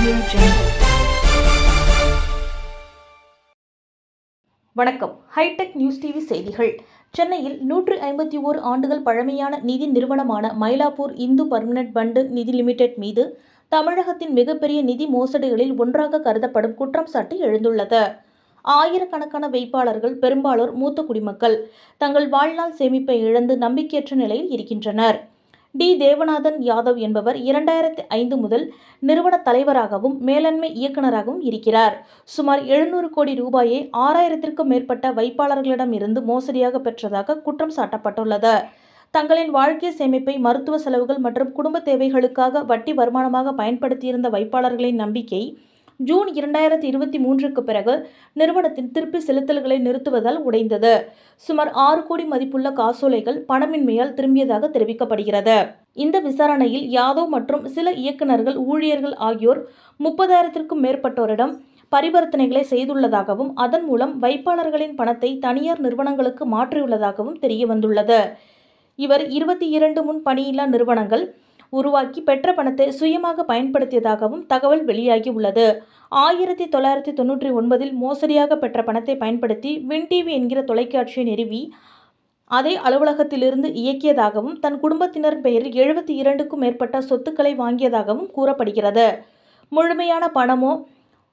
Audio Jungle. வணக்கம். Hitech news TV செய்திகள். சென்னையில் 151 ஆண்டுகள் பழமையான நிதி நிறுவனமான மயிலாப்பூர் இந்து பர்மனன்ட் பண்டு நிதி லிமிடெட் மீது தமிழகத்தின் மிகப்பெரிய நிதி மோசடிகளில் ஒன்றாக கருதப்படும் குற்றம் சாட்டு எழுந்துள்ளது. ஆயிரக்கணக்கான வைப்பாளர்கள், பெரும்பாலோர் மூத்த குடிமக்கள், தங்கள் வாழ்நாள் சேமிப்பை இழந்து நம்பிக்கையற்ற நிலையில் இருக்கின்றனர். டி. தேவநாதன் யாதவ் என்பவர் 2005 முதல் நிறுவன தலைவராகவும் மேலாண்மை இயக்குநராகவும் இருக்கிறார். சுமார் 700 கோடி ரூபாயை 6000த்திற்கும் மேற்பட்ட வைப்பாளர்களிடம் இருந்து மோசடியாக பெற்றதாக குற்றம் சாட்டப்பட்டுள்ளது. தங்களின் வாழ்க்கை சேமிப்பை மருத்துவ செலவுகள் மற்றும் குடும்ப தேவைகளுக்காக வட்டி வருமானமாக பயன்படுத்தியிருந்த வைப்பாளர்களின் நம்பிக்கை ஜூன் 2023க்கு பிறகு நிறுவனத்தின் திருப்பி செலுத்தல்களை நிறுத்துவதால் உடைந்தது. சுமார் 6 கோடி மதிப்புள்ள காசோலைகள் பணமின்மையால் திரும்பியதாக தெரிவிக்கப்படுகிறது. இந்த விசாரணையில் யாதவ் மற்றும் சில இயக்குநர்கள், ஊழியர்கள் ஆகியோர் 30,000த்திற்கும் மேற்பட்டோரிடம் பரிவர்த்தனைகளை செய்துள்ளதாகவும், அதன் மூலம் வைப்பாளர்களின் பணத்தை தனியார் நிறுவனங்களுக்கு மாற்றியுள்ளதாகவும் தெரியவந்துள்ளது. இவர் 22 முன் பணியில்லா நிறுவனங்கள் உருவாக்கி பெற்ற பணத்தை சுயமாக பயன்படுத்தியதாகவும் தகவல் வெளியாகியுள்ளது. 1999இல் மோசடியாக பெற்ற பணத்தை பயன்படுத்தி வின் டிவி என்கிற தொலைக்காட்சியை நிறுவி அதே அலுவலகத்திலிருந்து இயக்கியதாகவும், தன் குடும்பத்தினர் பெயரில் 72க்கும் மேற்பட்ட சொத்துக்களை வாங்கியதாகவும் கூறப்படுகிறது. முழுமையான பணமோ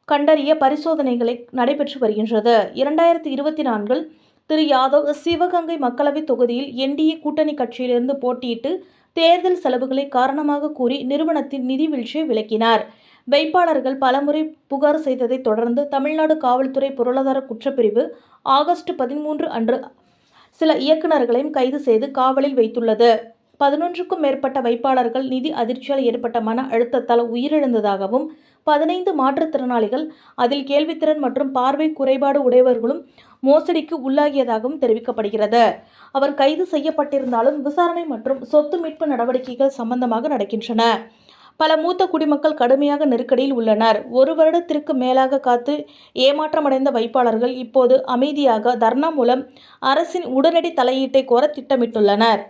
கண்டறிய பரிசோதனைகளை நடைபெற்று வருகின்றது. 2024இல் திரு யாதவ் சிவகங்கை மக்களவை தொகுதியில் என்டிஏ கூட்டணி கட்சியிலிருந்து போட்டியிட்டு தேர்தல் செலவுகளை காரணமாக கூறி நிறுவனத்தின் நிதி வீழ்ச்சியை விளக்கினார். வைப்பாளர்கள் பலமுறை புகார் செய்ததை தொடர்ந்து தமிழ்நாடு காவல்துறை பொருளாதார குற்றப்பிரிவு ஆகஸ்ட் 13 அன்று சில இயக்குநர்களையும் கைது செய்து காவலில் வைத்துள்ளது. 11க்கும் மேற்பட்ட வைப்பாளர்கள் நிதி அதிர்ச்சியால் ஏற்பட்ட மன அழுத்தத்தால் உயிரிழந்ததாகவும், 15 மாற்றுத்திறனாளிகள், அதில் கேள்வித்திறன் மற்றும் பார்வை குறைபாடு உடையவர்களும் மோசடிக்கு உள்ளாகியதாகவும் தெரிவிக்கப்படுகிறது. அவர் கைது செய்யப்பட்டிருந்தாலும் விசாரணை மற்றும் சொத்து மீட்பு நடவடிக்கைகள் சம்பந்தமாக நடக்கின்றன. பல மூத்த குடிமக்கள் கடுமையாக நெருக்கடியில் உள்ளனர். 1 வருடத்திற்கு மேலாக காத்து ஏமாற்றமடைந்த வைப்பாளர்கள் இப்போது அமைதியாக தர்ணா மூலம் அரசின் உடனடி தலையீட்டை கோர திட்டமிட்டுள்ளனர்.